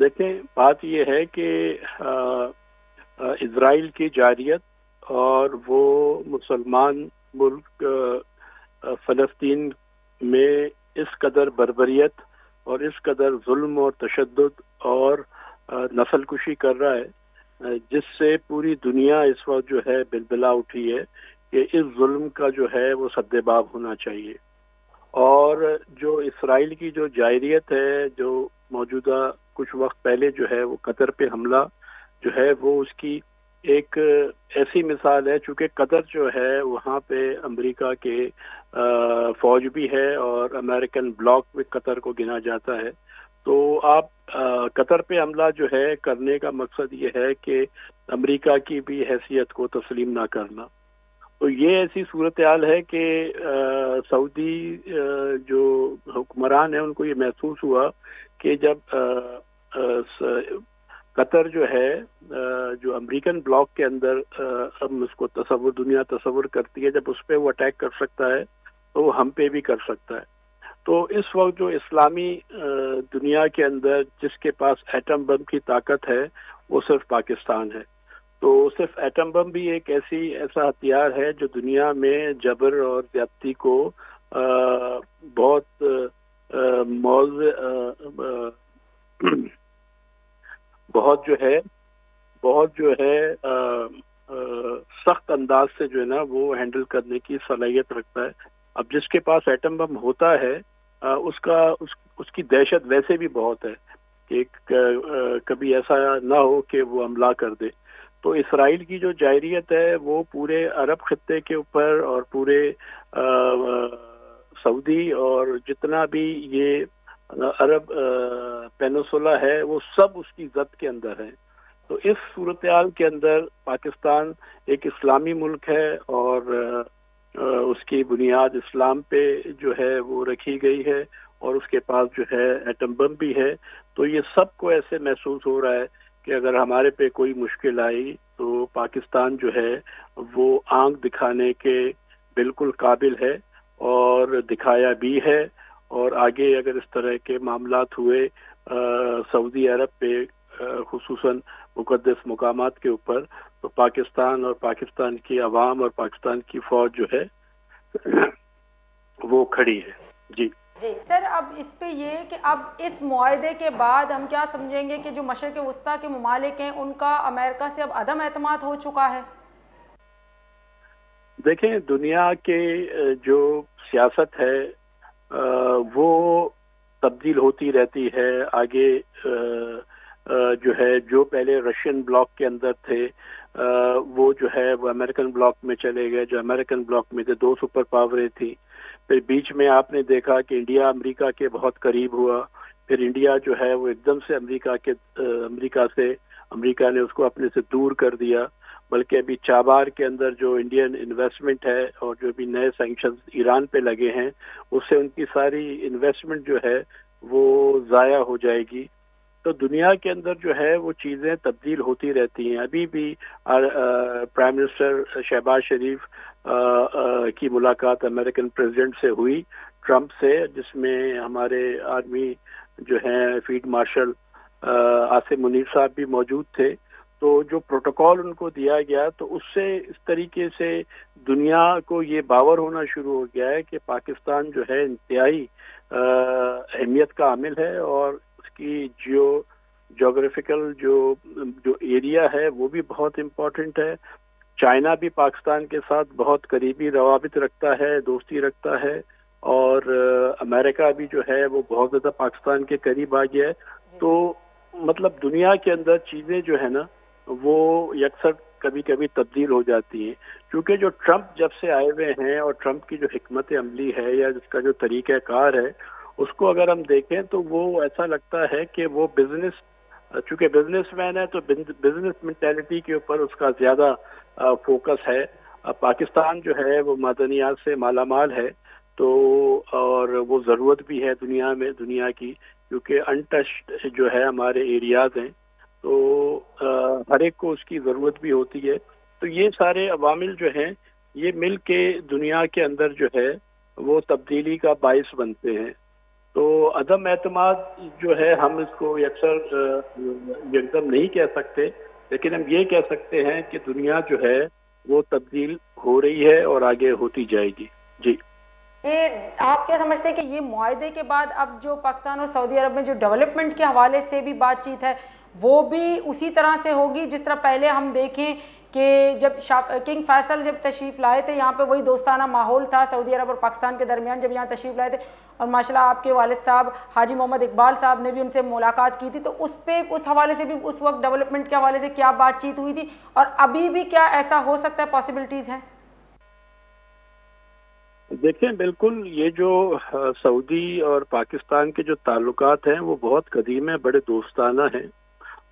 دیکھیں بات یہ ہے کہ اسرائیل کی جارحیت اور وہ مسلمان ملک فلسطین میں اس قدر بربریت اور اس قدر ظلم اور تشدد اور نسل کشی کر رہا ہے، جس سے پوری دنیا اس وقت جو ہے بلبلا اٹھی ہے کہ اس ظلم کا جو ہے وہ سدباب ہونا چاہیے۔ اور جو اسرائیل کی جو جارحیت ہے، جو موجودہ کچھ وقت پہلے جو ہے وہ قطر پہ حملہ جو ہے وہ اس کی ایک ایسی مثال ہے، چونکہ قطر جو ہے وہاں پہ امریکہ کے فوج بھی ہے اور امریکن بلاک میں قطر کو گنا جاتا ہے۔ تو آپ قطر پہ حملہ جو ہے کرنے کا مقصد یہ ہے کہ امریکہ کی بھی حیثیت کو تسلیم نہ کرنا۔ تو یہ ایسی صورتحال ہے کہ سعودی جو حکمران ہیں ان کو یہ محسوس ہوا کہ جب قطر جو ہے جو امریکن بلاک کے اندر ہم اس کو دنیا تصور کرتی ہے، جب اس پہ وہ اٹیک کر سکتا ہے تو وہ ہم پہ بھی کر سکتا ہے۔ تو اس وقت جو اسلامی دنیا کے اندر جس کے پاس ایٹم بم کی طاقت ہے وہ صرف پاکستان ہے۔ تو صرف ایٹم بم بھی ایک ایسا ہتھیار ہے جو دنیا میں جبر اور زیادتی کو بہت بہت جو ہے سخت انداز سے جو ہے نا وہ ہینڈل کرنے کی صلاحیت رکھتا ہے۔ اب جس کے پاس ایٹم بم ہوتا ہے اس کی دہشت ویسے بھی بہت ہے کہ کبھی ایسا نہ ہو کہ وہ حملہ کر دے۔ تو اسرائیل کی جو جارحیت ہے وہ پورے عرب خطے کے اوپر اور پورے سعودی اور جتنا بھی یہ عرب پینسولا ہے وہ سب اس کی ضد کے اندر ہے۔ تو اس صورتحال کے اندر پاکستان ایک اسلامی ملک ہے اور اس کی بنیاد اسلام پہ جو ہے وہ رکھی گئی ہے اور اس کے پاس جو ہے ایٹم بم بھی ہے۔ تو یہ سب کو ایسے محسوس ہو رہا ہے کہ اگر ہمارے پہ کوئی مشکل آئی تو پاکستان جو ہے وہ آنکھ دکھانے کے بالکل قابل ہے اور دکھایا بھی ہے۔ اور آگے اگر اس طرح کے معاملات ہوئے سعودی عرب پہ خصوصاً مقدس مقامات کے اوپر، تو پاکستان اور پاکستان کی عوام اور پاکستان کی فوج جو ہے وہ کھڑی ہے۔ جی سر، اب اس پہ یہ کہ اب اس معاہدے کے بعد ہم کیا سمجھیں گے کہ جو مشرق وسطیٰ کے ممالک ہیں ان کا امریکہ سے اب عدم اعتماد ہو چکا ہے؟ دیکھیں دنیا کے جو سیاست ہے وہ تبدیل ہوتی رہتی ہے۔ آگے جو ہے جو پہلے رشین بلاک کے اندر تھے وہ جو ہے وہ امریکن بلاک میں چلے گئے، جو امریکن بلاک میں تھے 2 سپر پاوریں تھیں۔ پھر بیچ میں آپ نے دیکھا کہ انڈیا امریکہ کے بہت قریب ہوا، پھر انڈیا جو ہے وہ ایک دم سے امریکہ نے اس کو اپنے سے دور کر دیا۔ بلکہ ابھی چابہار کے اندر جو انڈین انویسٹمنٹ ہے اور جو بھی نئے سینکشنز ایران پہ لگے ہیں اس سے ان کی ساری انویسٹمنٹ جو ہے وہ ضائع ہو جائے گی۔ تو دنیا کے اندر جو ہے وہ چیزیں تبدیل ہوتی رہتی ہیں۔ ابھی بھی پرائم منسٹر شہباز شریف کی ملاقات امریکن پریزیڈنٹ سے ہوئی، ٹرمپ سے، جس میں ہمارے آرمی جو ہیں فیلڈ مارشل عاصم منیر صاحب بھی موجود تھے۔ تو جو پروٹوکول ان کو دیا گیا تو اس سے اس طریقے سے دنیا کو یہ باور ہونا شروع ہو گیا ہے کہ پاکستان جو ہے انتہائی اہمیت کا حامل ہے اور اس کی جیوگرافیکل جو ایریا ہے وہ بھی بہت امپورٹنٹ ہے۔ چائنا بھی پاکستان کے ساتھ بہت قریبی روابط رکھتا ہے، دوستی رکھتا ہے، اور امریکہ بھی جو ہے وہ بہت زیادہ پاکستان کے قریب آ گیا ہے۔ تو مطلب دنیا کے اندر چیزیں جو ہے نا وہ یکسر کبھی کبھی تبدیل ہو جاتی ہیں، کیونکہ جو ٹرمپ جب سے آئے ہوئے ہیں اور ٹرمپ کی جو حکمت عملی ہے یا جس کا جو طریقہ کار ہے اس کو اگر ہم دیکھیں تو وہ ایسا لگتا ہے کہ وہ چونکہ بزنس مین ہے تو بزنس مینٹیلٹی کے اوپر اس کا زیادہ فوکس ہے۔ پاکستان جو ہے وہ معدنیات سے مالا مال ہے، تو اور وہ ضرورت بھی ہے دنیا کی، کیونکہ انٹچڈ جو ہے ہمارے ایریاز ہیں، تو ہر ایک کو اس کی ضرورت بھی ہوتی ہے۔ تو یہ سارے عوامل جو ہیں یہ مل کے دنیا کے اندر جو ہے وہ تبدیلی کا باعث بنتے ہیں۔ تو عدم اعتماد جو ہے ہم اس کو یکسر یکدم نہیں کہہ سکتے، لیکن ہم یہ کہہ سکتے ہیں کہ دنیا جو ہے وہ تبدیل ہو رہی ہے اور آگے ہوتی جائے گی. جی آپ کیا سمجھتے ہیں کہ یہ معاہدے کے بعد اب جو پاکستان اور سعودی عرب میں جو ڈیولپمنٹ کے حوالے سے بھی بات چیت ہے وہ بھی اسی طرح سے ہوگی جس طرح پہلے ہم دیکھیں کہ جب کنگ فیصل جب تشریف لائے تھے یہاں پہ وہی دوستانہ ماحول تھا سعودی عرب اور پاکستان کے درمیان جب یہاں تشریف لائے تھے، اور ماشاءاللہ آپ کے والد صاحب حاجی محمد اقبال صاحب نے بھی ان سے ملاقات کی تھی، تو اس حوالے سے بھی اس وقت ڈیولپمنٹ کے حوالے سے کیا بات چیت ہوئی تھی اور ابھی بھی کیا ایسا ہو سکتا ہے، پاسبلٹیز ہیں؟ دیکھیں، بالکل یہ جو سعودی اور پاکستان کے جو تعلقات ہیں وہ بہت قدیم ہیں، بڑے دوستانہ ہیں.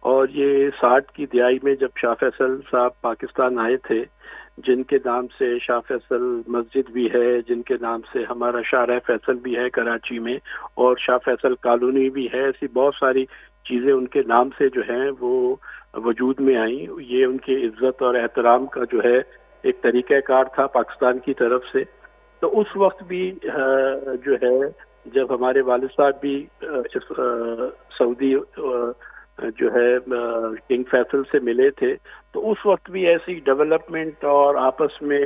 اور یہ 60 کی دہائی میں جب شاہ فیصل صاحب پاکستان آئے تھے، جن کے نام سے شاہ فیصل مسجد بھی ہے، جن کے نام سے ہمارا شارع فیصل بھی ہے کراچی میں، اور شاہ فیصل کالونی بھی ہے، ایسی بہت ساری چیزیں ان کے نام سے جو ہیں وہ وجود میں آئیں. یہ ان کی عزت اور احترام کا جو ہے ایک طریقہ کار تھا پاکستان کی طرف سے. تو اس وقت بھی جو ہے جب ہمارے والد صاحب بھی سعودی جو ہے کنگ فیصل سے ملے تھے، تو اس وقت بھی ایسی ڈیولپمنٹ اور آپس میں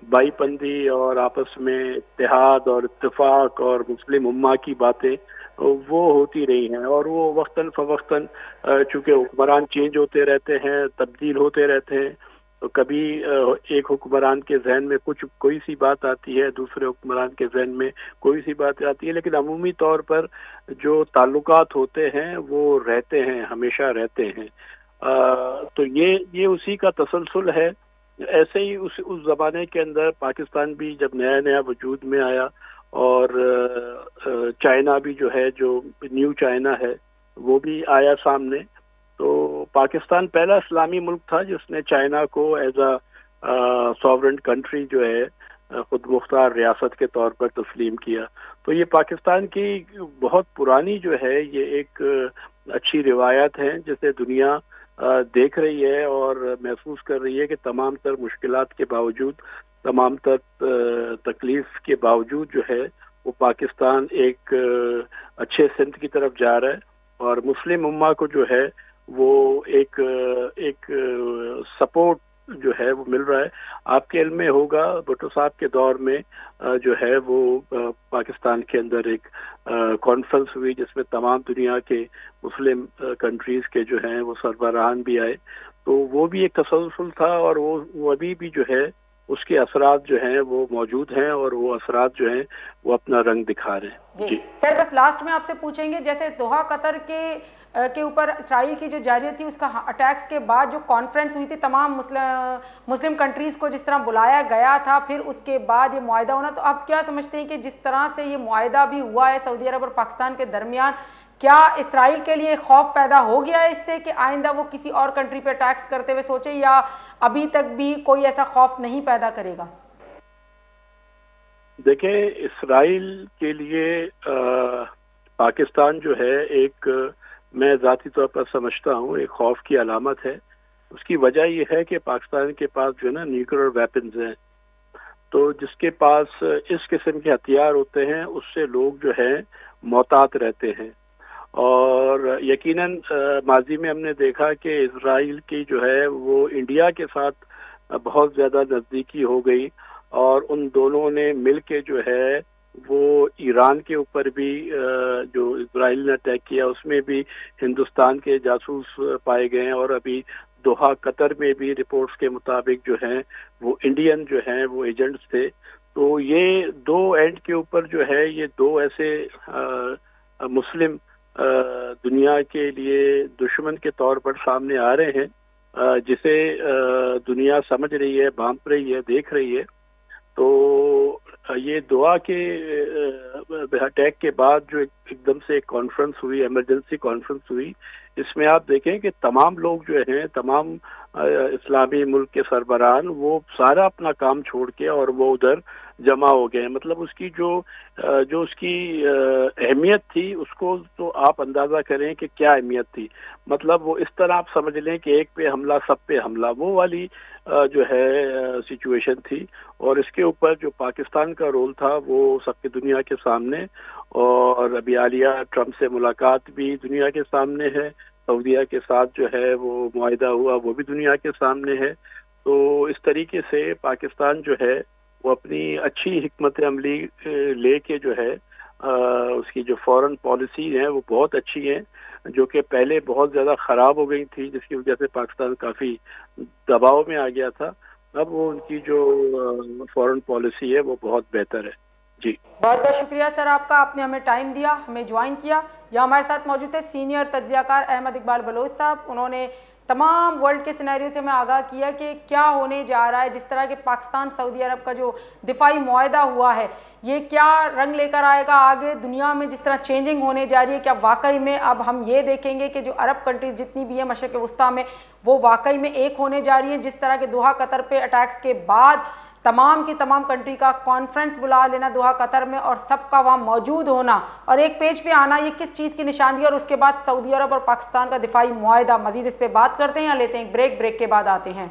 بائی پندی اور آپس میں اتحاد اور اتفاق اور مسلم امہ کی باتیں وہ ہوتی رہی ہیں. اور وہ وقتاً فوقتاً چونکہ حکمران چینج ہوتے رہتے ہیں، تبدیل ہوتے رہتے ہیں، تو کبھی ایک حکمران کے ذہن میں کوئی سی بات آتی ہے، دوسرے حکمران کے ذہن میں کوئی سی بات آتی ہے، لیکن عمومی طور پر جو تعلقات ہوتے ہیں وہ رہتے ہیں، ہمیشہ رہتے ہیں. تو یہ اسی کا تسلسل ہے. ایسے ہی اس زمانے کے اندر پاکستان بھی جب نیا نیا وجود میں آیا، اور چائنا بھی جو ہے، جو نیو چائنا ہے، وہ بھی آیا سامنے. تو پاکستان پہلا اسلامی ملک تھا جس نے چائنا کو ایز اے سوورن کنٹری جو ہے خود مختار ریاست کے طور پر تسلیم کیا. تو یہ پاکستان کی بہت پرانی جو ہے یہ ایک اچھی روایت ہے جسے دنیا دیکھ رہی ہے اور محسوس کر رہی ہے کہ تمام تر مشکلات کے باوجود، تمام تر تکلیف کے باوجود جو ہے وہ پاکستان ایک اچھے سمت کی طرف جا رہا ہے، اور مسلم امہ کو جو ہے وہ ایک سپورٹ جو ہے وہ مل رہا ہے. آپ کے علم میں ہوگا بھٹو صاحب کے دور میں جو ہے وہ پاکستان کے اندر ایک کانفرنس ہوئی جس میں تمام دنیا کے مسلم کنٹریز کے جو ہیں وہ سربراہان بھی آئے. تو وہ بھی ایک تسلسل تھا، اور وہ ابھی بھی جو ہے اس کے اثرات جو ہیں وہ موجود ہیں، اور وہ اثرات جو ہیں وہ اپنا رنگ دکھا رہے ہیں. جی سر، بس لاسٹ میں آپ سے پوچھیں گے، جیسے دوحہ قطر کے اوپر اسرائیل کی جو جارحیت تھی، اس کا اٹیکس کے بعد جو کانفرنس ہوئی تھی تمام مسلم کنٹریز کو جس طرح بلایا گیا تھا، پھر اس کے بعد یہ معاہدہ ہونا، تو آپ کیا سمجھتے ہیں کہ جس طرح سے یہ معاہدہ بھی ہوا ہے سعودی عرب اور پاکستان کے درمیان، کیا اسرائیل کے لیے خوف پیدا ہو گیا ہے اس سے کہ آئندہ وہ کسی اور کنٹری پہ اٹیکس کرتے ہوئے سوچے، یا ابھی تک بھی کوئی ایسا خوف نہیں پیدا کرے گا؟ دیکھیں، اسرائیل کے لیے پاکستان جو ہے ایک، میں ذاتی طور پر سمجھتا ہوں، ایک خوف کی علامت ہے. اس کی وجہ یہ ہے کہ پاکستان کے پاس جو ہے نا نیوکلیر ویپنز ہیں، تو جس کے پاس اس قسم کے ہتھیار ہوتے ہیں اس سے لوگ جو ہیں محتاط رہتے ہیں. اور یقیناً ماضی میں ہم نے دیکھا کہ اسرائیل کی جو ہے وہ انڈیا کے ساتھ بہت زیادہ نزدیکی ہو گئی، اور ان دونوں نے مل کے جو ہے وہ ایران کے اوپر بھی جو اسرائیل نے اٹیک کیا اس میں بھی ہندوستان کے جاسوس پائے گئے ہیں، اور ابھی دوحہ قطر میں بھی رپورٹس کے مطابق جو ہیں وہ انڈین جو ہیں وہ ایجنٹس تھے. تو یہ دو اینڈ کے اوپر جو ہے یہ دو ایسے مسلم دنیا کے لیے دشمن کے طور پر سامنے آ رہے ہیں، جسے دنیا سمجھ رہی ہے، بھانپ رہی ہے، دیکھ رہی ہے. تو یہ دعا کے اٹیک کے بعد جو ایک دم سے ایک کانفرنس ہوئی، ایمرجنسی کانفرنس ہوئی، اس میں آپ دیکھیں کہ تمام لوگ جو ہیں، تمام اسلامی ملک کے سربراہان، وہ سارا اپنا کام چھوڑ کے اور وہ ادھر جمع ہو گئے. مطلب اس کی جو اس کی اہمیت تھی اس کو تو آپ اندازہ کریں کہ کیا اہمیت تھی. مطلب وہ اس طرح آپ سمجھ لیں کہ ایک پہ حملہ سب پہ حملہ، وہ والی جو ہے سچویشن تھی. اور اس کے اوپر جو پاکستان کا رول تھا وہ سب کی دنیا کے سامنے، اور ابھی حالیہ ٹرمپ سے ملاقات بھی دنیا کے سامنے ہے، سعودیہ کے ساتھ جو ہے وہ معاہدہ ہوا وہ بھی دنیا کے سامنے ہے. تو اس طریقے سے پاکستان جو ہے وہ اپنی اچھی حکمت عملی لے کے جو ہے اس کی جو فورن پالیسی ہیں وہ بہت اچھی ہیں، جو کہ پہلے بہت زیادہ خراب ہو گئی تھی، جس کی وجہ سے پاکستان کافی دباؤ میں آ گیا تھا. اب وہ ان کی جو فورن پالیسی ہے وہ بہت بہتر ہے. جی بہت بہت شکریہ سر آپ کا، آپ نے ہمیں ٹائم دیا، ہمیں جوائن کیا. یہاں ہمارے ساتھ موجود تھے سینئر تجزیہ کار احمد اقبال بلوچ صاحب. انہوں نے تمام ورلڈ کے سینیریو سے ہمیں آگاہ کیا کہ کیا ہونے جا رہا ہے، جس طرح کہ پاکستان سعودی عرب کا جو دفاعی معاہدہ ہوا ہے یہ کیا رنگ لے کر آئے گا آگے دنیا میں، جس طرح چینجنگ ہونے جا رہی ہے. کیا واقعی میں اب ہم یہ دیکھیں گے کہ جو عرب کنٹریز جتنی بھی ہیں مشرق وسطیٰ میں وہ واقعی میں ایک ہونے جا رہی ہیں، جس طرح کہ دوحہ قطر پہ اٹیکس کے بعد تمام کی تمام کنٹری کا کانفرنس بلا لینا دوحہ قطر میں اور سب کا وہاں موجود ہونا اور ایک پیج پہ آنا، یہ کس چیز کی نشاندہی ہے. اور اس کے بعد سعودی عرب اور پاکستان کا دفاعی معاہدہ، مزید اس پہ بات کرتے ہیں یا لیتے ہیں ایک بریک کے بعد آتے ہیں.